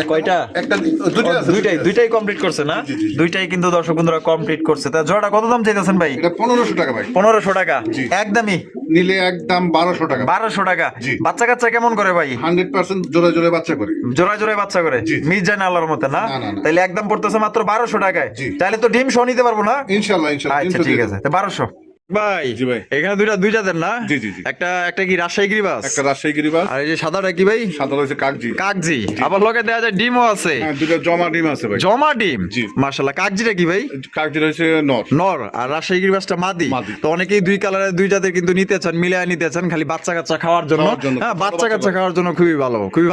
কয়টা? একটা দুটো আছে। দুইটাই কমপ্লিট করছে না? জি, জি, জি। দুইটাই কিন্তু দর্শক বন্ধুরা কমপ্লিট করছে। তা জোড়াটা কত দাম চাইতেছেন ভাই? এটা 1500 টাকা ভাই। 1500 টাকা জি। একদমই। নিলে একদম 1200 টাকা। 1200 টাকা। জি। বাচ্চা কাচ্চা কেমন করে ভাই? 100% জোড়া জোড়া বাচ্চা করে। জোড়ায় জোড়ায় বাচ্চা করে জি। মিস যায় না আল্লাহর মতে না? না, না, না। তাইলে একদম পড়তেছে মাত্র 1200 টাকায়। জি। তাহলে তো ডিম সহ নিতে পারবো না? ইনশাআল্লাহ ইনশাআল্লাহ। আচ্ছা ঠিক আছে, তো 1200 ভাই। জি ভাই। এখানে দুই জাতের না? জি, জি, জি। একটা কি রাজশাহী গিরিবাজ, একটা রাজশাহী গিরিবাজ। আর এই যে সাদাটা কি ভাই? সাদা রয়েছে কাকজি। কাকজি। আবার লগে দেওয়া যায় ডিমও আছে, হ্যাঁ দুটো জমা ডিম আছে ভাই। জমা ডিম। জি। মাশাআল্লাহ। কাকজিটা কি ভাই? কাকজি রয়েছে নর। নর, আর রাজশাহী গিরিবাজটা মাদি। মাদি। তো অনেকেই দুই কালারের দুই জাতের কিন্তু নিতে চান, মিলায় নিতে চান খালি বাচ্চা কাচ্চা খাওয়ার জন্য। খাওয়ার জন্য। হ্যাঁ বাচ্চা কাচ্চা খাওয়ার জন্য খুবই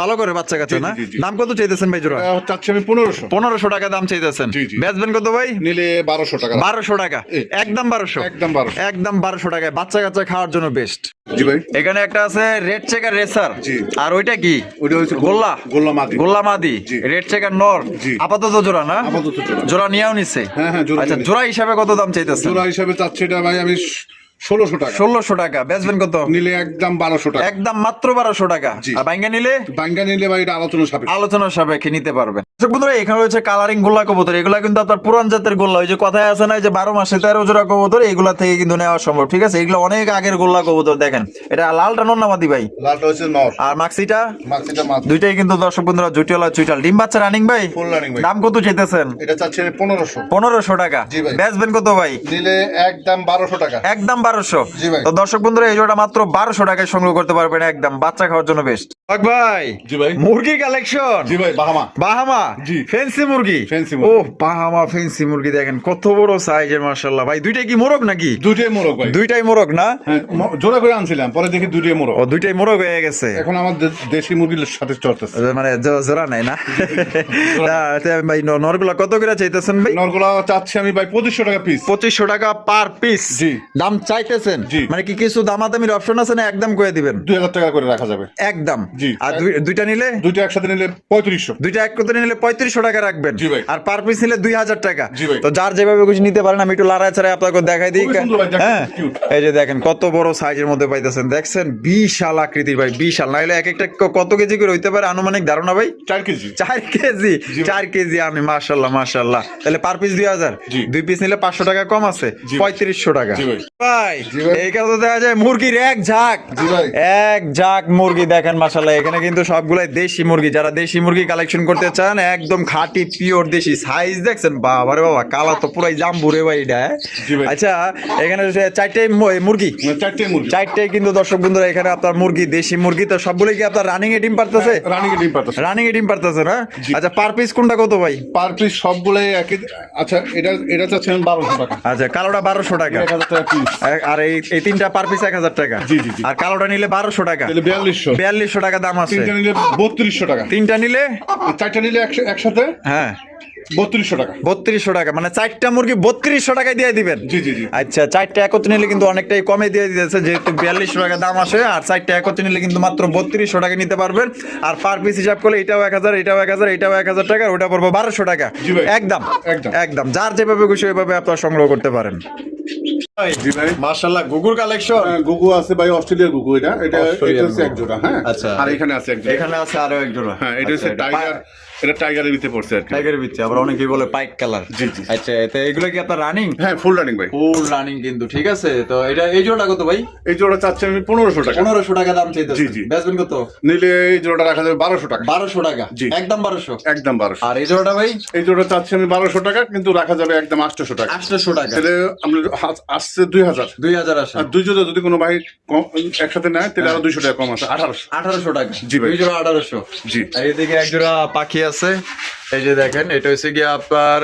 ভালো করে বাচ্চা কাচ্চা জি, না? জি, জি। দাম কত চাইতেছেন ভাই জোড়া? চাচ্ছি আমি 1500। 1500 টাকা দাম চাইতেছেন। জি, জি। বেচবেন কত ভাই? নিলে 1200 টাকা। 1200 টাকা একদম 1200। একদম 1200। একদম 1200 টাকায় বাচ্চা কাচ্চা খাওয়ার জন্য বেস্ট। জি ভাই। এখানে একটা আছে রেড চেকার রেসার। জি। আর ওইটা কি? ওটা হচ্ছে গোল্লা। গোল্লা মাদি। গোল্লা মাদি। জি। রেড চেকার নর। জি। আপাতত জোড়া না? আপাতত জোড়া। জোড়া নিয়েও নিছে। হ্যাঁ, হ্যাঁ, জোড়া আচ্ছা নিয়ে জোড়া হিসাবে কত দাম চাইতেছেন? জোড়া হিসাবে চাচ্ছি এটা ভাই আমি 1600 টাকা। 1600 টাকা বেচবেন কত? নিলে একদম 1200 টাকা। একদম মাত্র 1200 টাকা। জি। আর বাইঙ্গা নিলে? বাইঙ্গা নিলে ভাই এটা আলোচনার সাপেক্ষে নিতে পারবেন। দর্শক বন্ধুরা, এখানে রয়েছে কালারিং গোল্লা কবুতর। এগুলা কিন্তু আপনার পুরান জাতের গোল্লা, ওই যে কথায় আছে না যে 12 মাসে 13 জোড়া কবুতর, এগুলা থেকে কিন্তু নেওয়া সম্ভব। ঠিক আছে, এগুলো অনেক আগের গোল্লা কবুতর। দেখেন এটা লালটা নর না মাদি ভাই? লালটা হচ্ছে নর আর মাক্সিটা? মাক্সিটা মাছ দুইটাই কিন্তু দর্শক বন্ধুরা জুটিওয়ালা চুইটাল। ডিম বাচ্চা রানিং ভাই? ফুল রানিং ভাই। দাম কত চাইতেছেন? এটা চাচ্ছি 1500। 1500 টাকা। জি ভাই। বেচবেন কত ভাই? নিলে একদম 1200 টাকা। একদম 1200। জি ভাই। তো দর্শক বন্ধুরা, এই জোড়াটা মাত্র 1200 টাকায় সংগ্রহ করতে পারবেন, একদম বাচ্চা খাওয়ার জন্য বেস্ট। ভাই জি ভাই। মুরগির কালেকশন? জি ভাই, বাহামা। বাহামা? জি। ফেন্সি মুরগি? ফেন্সি ও মুরগি। বাহামা ফেন্সি মুরগি, দেখেন কত বড় সাইজের, মাশাআল্লাহ ভাই। দুইটাই কি মোরগ নাকি? দুইটাই মোরগ ভাই। দুইটাই মোরগ না? হ্যাঁ, জোড়া করে আনছিলাম, পরে দেখি দুইটাই মোরগ। ও দুইটাই মোরগ হয়ে গেছে। এখন আমার দেশি মুরগির সাথে চলতেছে। মানে জোড়া নাই না? ভাই নরগুলা কত করে চাইতেছেন ভাই? নরগুলা চাচ্ছি আমি ভাই 2500 টাকা পিস। 2500 টাকা পার পিস। জি। দাম চাইতেছেন? জি। মানে কি কিছু দামাদামির অপশন আছে না একদম করে দিবেন? 2000 টাকা করে রাখা যাবে। একদম। জি। আর দুইটা নিলে? দুইটা একসাথে নিলে 3500। দুইটা এক করে নিলে 3500 টাকা রাখবেন। জি ভাই। আর পার পিস নিলে 2000 টাকা। জি ভাই। তো যার যেভাবে কিছু নিতে পারেন, আমি একটু লড়াই ছাড়াই আপনাকে দেখাই দিই। খুবই সুন্দর ভাই, দেখতে হ্যাঁ, cute। এই যে দেখেন কত বড় সাইজের মধ্যে পাইতেছেন, দেখছেন বিশাল আকৃতির ভাই, বিশাল। নাইলে এক একটা কত কেজি করে হইতে পারে আনুমানিক ধারণা ভাই? 4 কেজি। 4 কেজি। জি ভাই। 4 কেজি আমি, মাশাআল্লাহ মাশাআল্লাহ। তাহলে পার পিস 2000। জি। দুই পিস নিলে 500 টাকা কম আছে, জি ভাই। 3500 টাকা। জি ভাই। ভাই জি ভাই। এই কাছে দেখা যায় মুরগির এক ঝাঁক। জি ভাই। এক ঝাঁক মুরগি দেখেন, মাশাআল্লাহ। এখানে কিন্তু সবগুলাই দেশি মুরগি। যারা দেশি মুরগি কালেকশন করতে চান, একদম খাঁটি পিওর দেশি। সাইজ দেখছেন, বাবা রে বাবা, কালা তো পুরাই জাম্বুরে ভাই এটা। জি ভাই। আচ্ছা, এখানে 4টাই মুরগি? মানে 4টাই মুরগি। 4টাই কিন্তু দর্শক বন্ধুরা এখানে আপনার মুরগি, দেশি মুরগি। তো সবগুলো কি আপনার রানিং এ ডিম পারতেছে? রানিং এ ডিম পারতেছে। রানিং এ ডিম পারতেছে না? জি। আচ্ছা, পার পিস কোনটা কত ভাই? পার পিস সবগুলাই একই। আচ্ছা, এটা চাচ্ছি আমি 1200 টাকা। আচ্ছা, কালোটা 1200 টাকা। 1000 টাকা পিস। আর এই তিনটা পার পিস 1000 টাকা। জি, জি, জি। আর কালোটা নিলে 1200 টাকা। তাহলে 4200। 4200 টাকা দাম আছে। তিনটা নিলে 3200 টাকা। তিনটা নিলে? চারটা নিলে একসাথে হ্যাঁ 3200 টাকা। 3200 টাকা, মানে 4টা মুরগি 3200 টাকায় দিয়ে দিবেন? জি, জি, জি। আচ্ছা, 4টা একত্রে নিলে কিন্তু অনেকটাই কমে দিয়ে দিতেছে, যেহেতু 4200 টাকা দাম আসে। আর 4টা একত্রে নিলে কিন্তু মাত্র 3200 টাকা নিতে পারবেন। আর পার পিস হিসাব করলে এটাও 1000, এটাও 1000, এটাও 1000 টাকা, ওটা পড়বে 1200 টাকা। জি ভাই। একদম একদম। একদম। যার যেভাবে খুশি ওইভাবে আপনারা সংগ্রহ করতে পারেন। জি ভাই। মাশাআল্লাহ, গুগুর কালেকশন। গুগু আছে ভাই, অস্ট্রেলিয়ার গুগু। এটা অস্ট্রেলিয়ান হচ্ছে এক জোড়া। হ্যাঁ। আচ্ছা। আর এখানে আছে এক জোড়া। এখানে আছে আরো এক জোড়া। হ্যাঁ, এটা হচ্ছে টাইগার। এটা টাইগারের ভিতরে পড়ছে আর কি। টাইগারের ভিতরে, আবার অনেকেই বলে পাইক কালার। জি, জি। আচ্ছা, তো এগুলো কি আপনার রানিং? হ্যাঁ, ফুল রানিং ভাই। ফুল রানিং কিন্তু। ঠিক আছে, তো এটা এই জোড়াটা কত ভাই? এই জোড়া চাচ্ছি আমি 1500 টাকা। 1500 টাকা দাম চাইতেছেন? জি, জি। বেচবেন কত? নিলে এই জোড়াটা রাখা যাবে 1200 টাকা। 1200 টাকা। জি। একদম 1200। একদম 1200। আর এই জোড়াটা ভাই? এই জোড়া চাচ্ছি আমি 1200 টাকা, কিন্তু রাখা যাবে একদম 800 টাকা। 800 টাকা। তাহলে আমরা আসছে 2000। 2000 আসে। আর দুই জোড়া যদি কোনো ভাই একসাথে নেয়, তাহলে আরো 200 টাকা কম আছে, 1800। 1800 টাকা। জি ভাই। দুই জোড়া 1800। জি। আর এদিকে এক জোড়া পাখি আছে, এই যে দেখেন, এটা হচ্ছে গিয়ে আপনার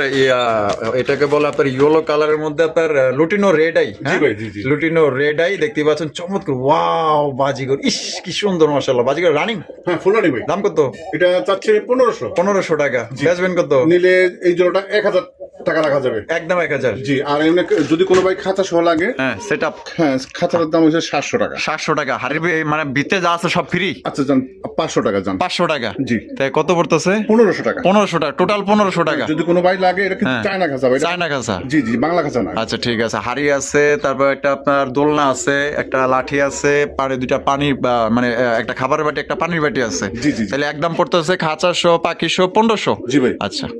এটাকে বলে আপনার ইয়েলো কালারের মধ্যে আপনার লুটিনো রেড আই। জি ভাই, জি, জি। লুটিনো রেড আই দেখতে পাচ্ছেন, চমৎকার। ওয়াও, বাজিগর, ইস কি সুন্দর, মাশাআল্লাহ। বাজিগর রানিং? হ্যাঁ, ফুল রানিং ভাই। দাম কত? এটা চাচ্ছি 1500। 1500 টাকা। বেচবেন কত? নিলে এই জোড়াটা 1000 টাকা রাখা যাবে। একদম 1000। জি। আর এমনি যদি কোনো ভাই খাঁচা সহ লাগে, হ্যাঁ, সেটআপ হ্যাঁ, খাঁচার দাম হচ্ছে 700 টাকা। 700 টাকা। হাড়ির মানে ভিতরে যা আছে সব ফ্রি? আচ্ছা, যান 500 টাকা যান। 500 টাকা। জি। তাই কত পড়তেছে? 1500 টাকা। 1500 টাকা, টোটাল 1500 টাকা। যদি কোনো ভাই লাগে, এটা কিন্তু হ্যাঁ। চায়না খাঁচা ভাই। চায়না খাঁচা? জি, জি, বাংলা খাঁচা না। আচ্ছা, ঠিক আছে। হাড়ি আছে, তারপর একটা আপনার দোলনা আছে, একটা লাঠি আছে, দুইটা পানি মানে একটা খাবারের বাটি, একটা পানির বাটি আছে। জি, জি, জি। তাহলে একদম পড়তেছে খাঁচা সহ পাখি সহ 1500। জি ভাই। আচ্ছা।